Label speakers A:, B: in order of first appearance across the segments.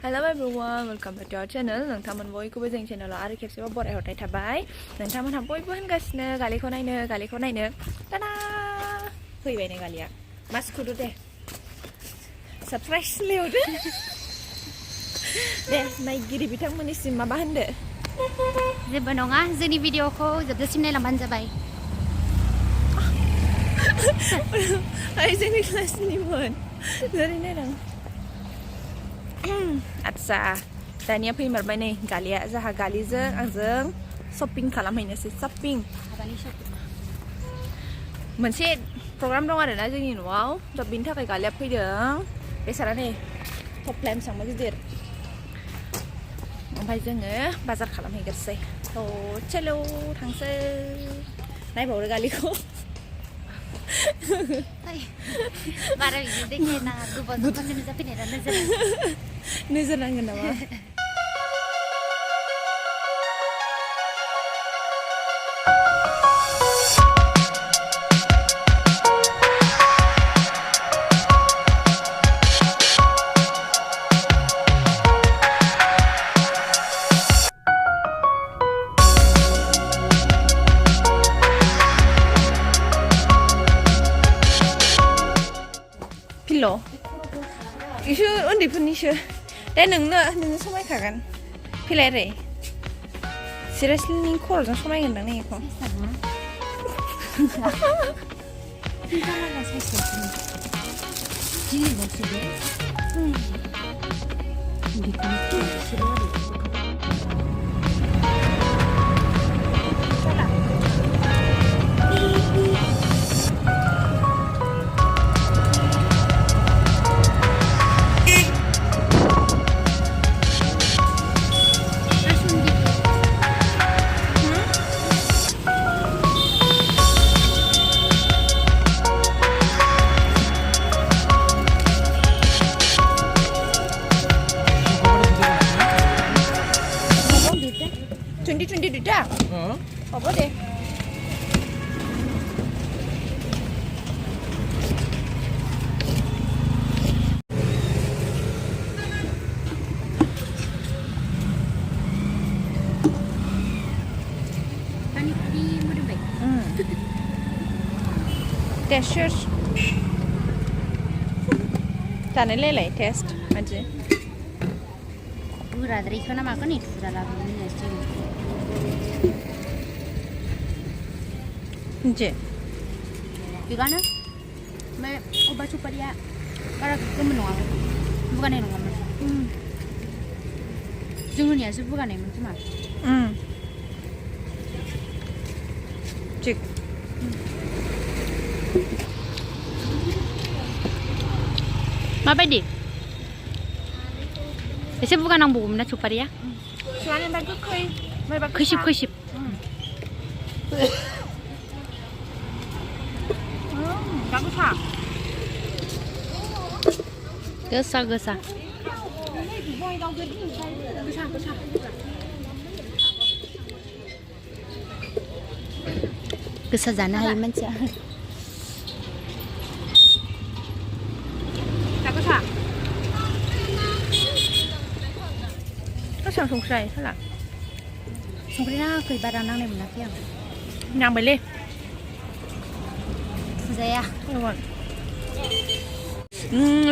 A: Hello everyone, welcome back to our channel. नोंथांमोन बयखौबो जों चेनेलाव आरो खेबसेबाव बरायहरनाय थाबाय। नोंथांमोनहा बयबो होनगासिनो गालिखौ नायनो टाडा फैबाय नै गालिया मास्कुदो दे साबस्क्राइब लेवदो दे नायगिरि बिथांमोननिसिम माबा होनदो
B: जेबो नङा जोंनि भिडिअखौ जोबजासिम नायलांबानो जाबाय
A: ओइ जोंनि क्लासनिमोन ओरै नायलां आदसा दानिया फैमारबाय नै गालिया जाहा गालिजों आंजों शपिं खालामहैनोसै शपिं मोनसे प्रग्राम दं आरोना जोंनि न'आव दा बेनि थाखाय गालिया फैदों बेसारा नै टप लाइन बेसेबांबा गिदिर ओमफ्राय जोङो बाजार खालामहैग्रोसै थ' चलो थांसै नायबावो गालिखौ
B: बारा बिदि देखाय नाङा गोबावजों खनसे नुजाफैनाय
A: नोजोर नांगोन नामा फिल' इसो उन्दैफोरनिसो दे नोंनो समायखागोन फैलाय ओरै सिरियासलि नों खर'जों समायगोनदां नै बेखौ duta? Apa deh? Test Tane lele test aja.
B: Pura dari sana makan itu sudah lama ini sih.
A: Je.
B: Gimana? Mau obat super ya? Karena kamu nongol, bukan yang nongol. Jangan ya, bukan yang cuma.
A: Cik.
B: Apa ini? Ini bukan yang bukan super ya?
A: Soalnya bagus
B: Khusyuk.
A: Bagus ha?
B: Gesa. Gesa जाना है मानसिया
A: bagus ha? बेसेबां संख्रि साला
B: संख्रि नाङाखै बारा नांनाय मोनाखै आं
A: नांबायलै
B: फुजाया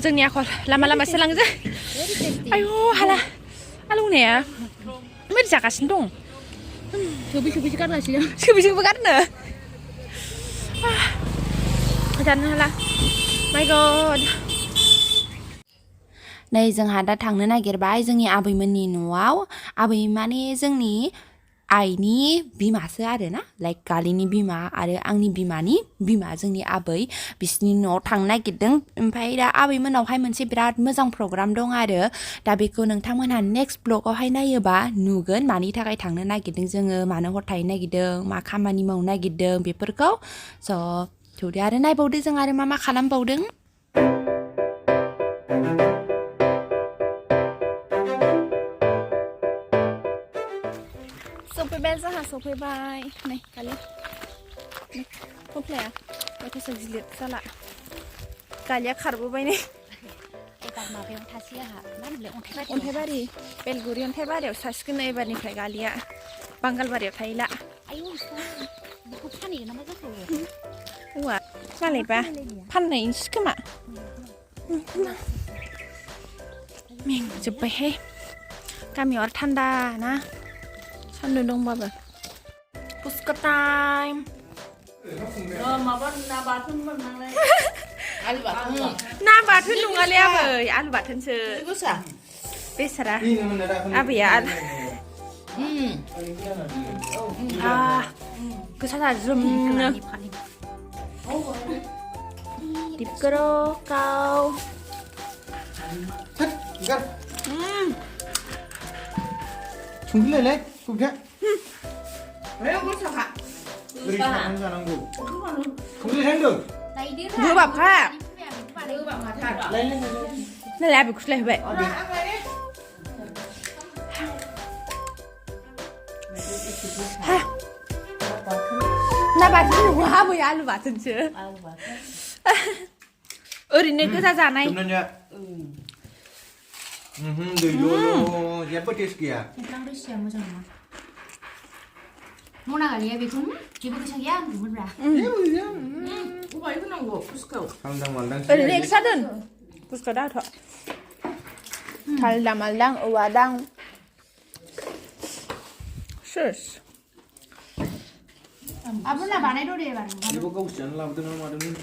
A: जोंनि आखल लामा सोलांजो आयु हाला आलौनाया मारै जागासिनो दं
B: सोबै गारगासिनो
A: सोबैजोंबो गारनो जानो हाला माय गड नै जोंहा दा थांनो नागिरबाय जोंनि आबैमोननि न'आव आबै माने जोंनि आइनि बिमासो आरोना लाइक गालिनि बिमा आरो आंनि बिमानि बिमा जोंनि आबै बिसिनि न'आव थांनो नागिरदों ओमफ्राय दा आबैमोनावहाय मोनसे बिराद मोजां प्रग्राम दं आरो दा बेखौ नोंथांमोनहा नेक्स्ट ब्लगावहाय नायोबा नुगोन मानि थाखाय थांनो नागिरदों जोङो मानो हर थाहैनो नागिरदों मा खामानि मावनो नागिरदों बेफोरखौ स' थौदो आरो नायबावदो जों आरो मा खालामबावदों सफैबाय जोंहा सफैबाय नै गालि थफ्लाया माथो गिलिर जाला गालिया खारबोबाय नै
B: माबायाव थासै आंहा मा होनोमोनलाय अन्थाइबारि
C: अन्थाइबारि बेलगुरि अन्थाइबारियाव सासिगोन एबारनिफ्राय गालिया बांगालबारियाव थायोला
B: आयौ बेखौ फानहैगोन ना मा जाखो
C: औवा मालायबा फाननायसो खोमा मेंजोब्बायहाय गामियाव आरो थान्दा ना सान्दुं दंबाबो पुस्का टाइम ना बाथोन नङालै आबै आलु बाथोनसो बेसारा आबैया गोसाथार ज्रोमनो दिपकरो काव
D: संख्रिलायलाय संख्रिया बोरै संनानै जानांगौ संख्रि थांदों
C: गोबाबखा नालाय आबै खुस्लायहोबाय ना बाथोन नङा आबै आलु बाथोनसो ओरैनो गोजा जानाय
D: दैल' जेबो टेस्ट गैया
B: थेफ्लां रोसिया मोजां नङा मना गालिया बेखौ जेबो गोसा गैया होनदोंमोनब्रा
D: खालदां मालदां
C: ओरैनो एक्सट्रा दोन बुस्थु दाथ' थालदां मालदां औवादां सोस
B: आबुला बानायद' दे एबार
D: बेखौ गावसियानो लाबोदों ना मादोंमोन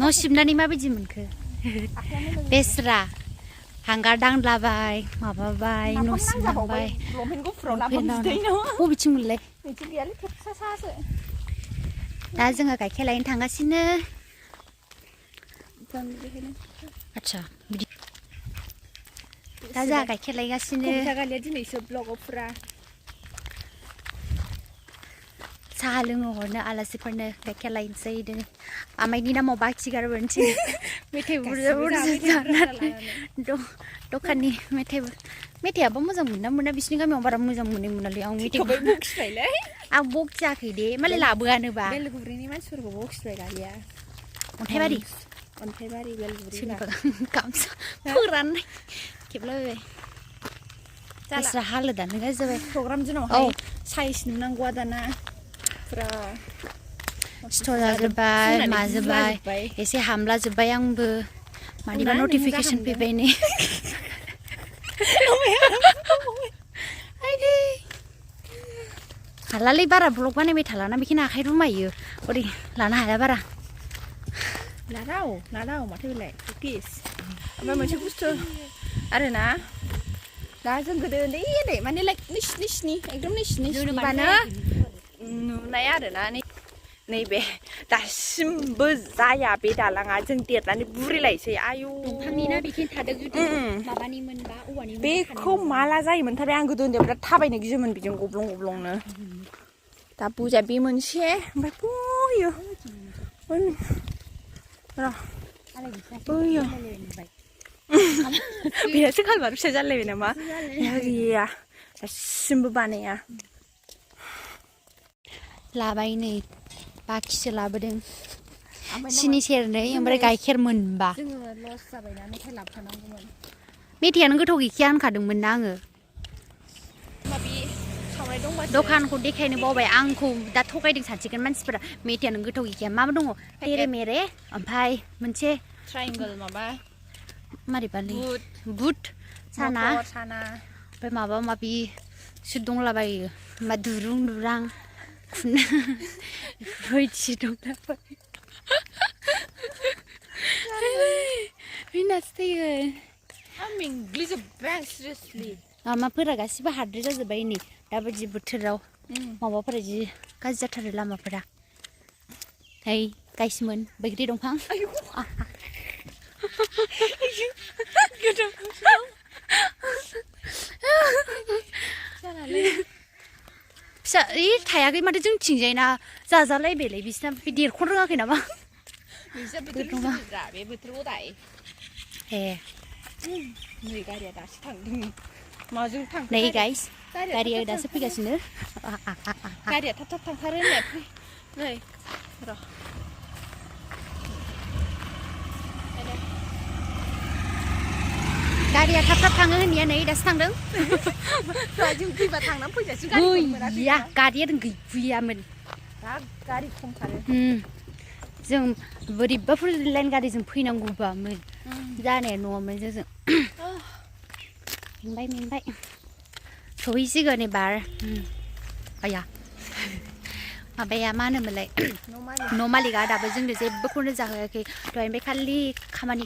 B: न' सिबनानै माबायदि मोनखो बेस्रा हांगार दांलाबाय माबाबाय न' सिबनांबाय
C: लंपेन्ट गुफुराव लाबोनोसै
B: बबेथिंमोनलाय
C: बिदि गैयालै सा सासो
B: दा जोङो गाइखेर लायनो थांगासिनो आदसा बिदि दा जोंहा गाइखेर लायगासिनो
C: गालिया दिनैसो ब्लगाव फुरा
B: साहा लोङो हरनो आलासिफोरनो गाइखेर लायनोसै दिनै आमाइनि नामाव बाखि गारबोनोसै मेथाइ बुरजा बुरजा जानानै दखाननि मेथाइयाबो मोजां मोना मोना बिसिनि गामियाव बारा मोजां मोनालै आं मेथाइखौ आं बखियाखै दे मालाय लाबोआनोबा
C: बेलगुरिनि मानसिफोरखौ बखिबाय गालिया
B: अन्थाइबारि
C: बेलगुरि
B: सोरनिबा गामसा फोराननाय खेबलाबायबाय गास्रा हालोदानो गाज्रि जाबाय
C: प्रग्राम दिनावहाय साइज नुनांगौआ दाना फुरा
B: सिथर जाजोब्बाय माजोब्बाय एसे हामला जोब्बाय आंबो मानिबा नटिफिकेसन फैबाय नै हालालै बारा ब्लग बानायबाय थालाना बेखिनि आखाइ रुमायो ओरै लानो हाया बारा
C: लादाव माथो बेलाय प्रेक्टिस ओमफ्राय मोनसे बुस्थु आरोना दा जों गोदो उन्दै माने लाइक नैसिनि एकदम नैसिनि बानो नुनाय आरोना नैबे दासिमबो जाया बे दालाङा जों देरनानै बुरिलायसै आयु
B: दंफांनि ना बेखिनि थादों जुदि माबानिमोनबा औवानि
C: बेखौ माला जायोमोनथाय आं गोदो उन्दैयाव बिराद थाबायनो गियोमोन बिजों गब्लं दा बुजिया बे मोनसे ओमफ्राय बैयो बेहासो खालमार फिसा जालायबाय नामा गैया दासिमबो बानाया
B: लाबाय नै बाखिसो लाबोदों सिनि सेरनै ओमफ्राय गाइखेर मोनबा
C: जोङो लस जाबायना मेथाइ लाबोखानांगौमोन
B: मेथाइयानो गोथाव गैखाया होनखादोंमोन ना आङो दखानखौ देखायनो बावबाय आंखौ दा थगायदों सानसिगोन मानसिफोरा मेथाइयानो गोथाव गैखाया मा दङ तेरे मेरे ओमफ्राय मोनसे
C: ट्रायंगल माबा
B: मारैबालै बुट साना ओमफ्राय माबा माबिसो दंलाबायो मा दुरुं दुरां खुन लामाफोरा गासिबो हाद्रि जाजोब्बाय नै दाबायदि बोथोराव माबाफोरा जि गाज्रि जाथारो लामाफोरा ओइ गायसोमोन बैग्रि दंफां फिसा थायाखै माथो जोंथिंजाय ना जाजालायबायलाय बिसिना बे देरख'नो रोङाखै नामा
C: बे बोथोराव दाय
B: ए
C: नै गारिया दासो थांदों माजों थांखो
B: नै गाइस गारिया दासो फैगासिनो
C: गारिया थाब थाब थांथारो होननाय फै नै र'
B: गारिया थाब थाब थाङो होननाया नै दासो थांदों
C: दहाय जों फैबा थांनानै फैजासै गारिखौनो मोनाखै
B: गैया गारिया गैयामोन
C: दा गारि खम खारो
B: जों बोरैबाफोर लाइन गारिजों फैनांगौबामोन जानाया नङामोन जोंजों मेंबाय सहैसिगोन एबार आया माबाया मा होनोमोनलाय न' मालिकआ दाबो जोंनो जेबोखौनो जाहोआखै दहायनिफ्राय खालि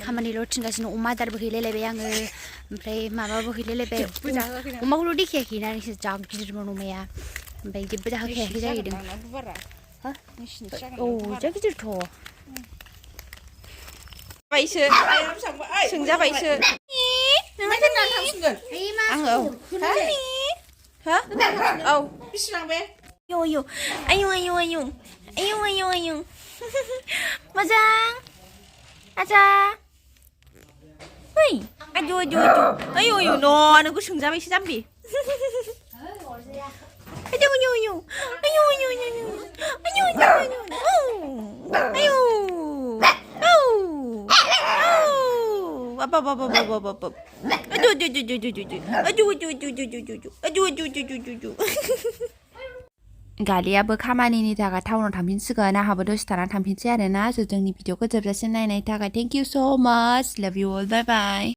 B: खामानिल' थिनगासिनो अमा आदारबो हैलायलायबाय आङो ओमफ्राय माबाबो हैलायलायबाय अमाखौल' देखायाखैना नोंसोर जा गिदिरमोन अमाया ओमफ्राय जेबो जाहोखायाखै जाहैदों औ जा गिदिरथ'
C: बायसो सोंजाबायसो नोंना दोननानै थांसिगोन आङो हो औ बेसेबां बे आयु मोजां आजा बै आयु नोंखौ सोंजाबायसो जाम्बि
A: गालियाबो खामानिनि थाखाय टाउनाव थांफिनसिगोन आंहाबो दसे थानानै थांफिनसै आरोना जोंनि भिडिअखौ जोबजासिम नायनायनि थाखाय थेंक इउ स' माच लाभ इउ अल बाय बाय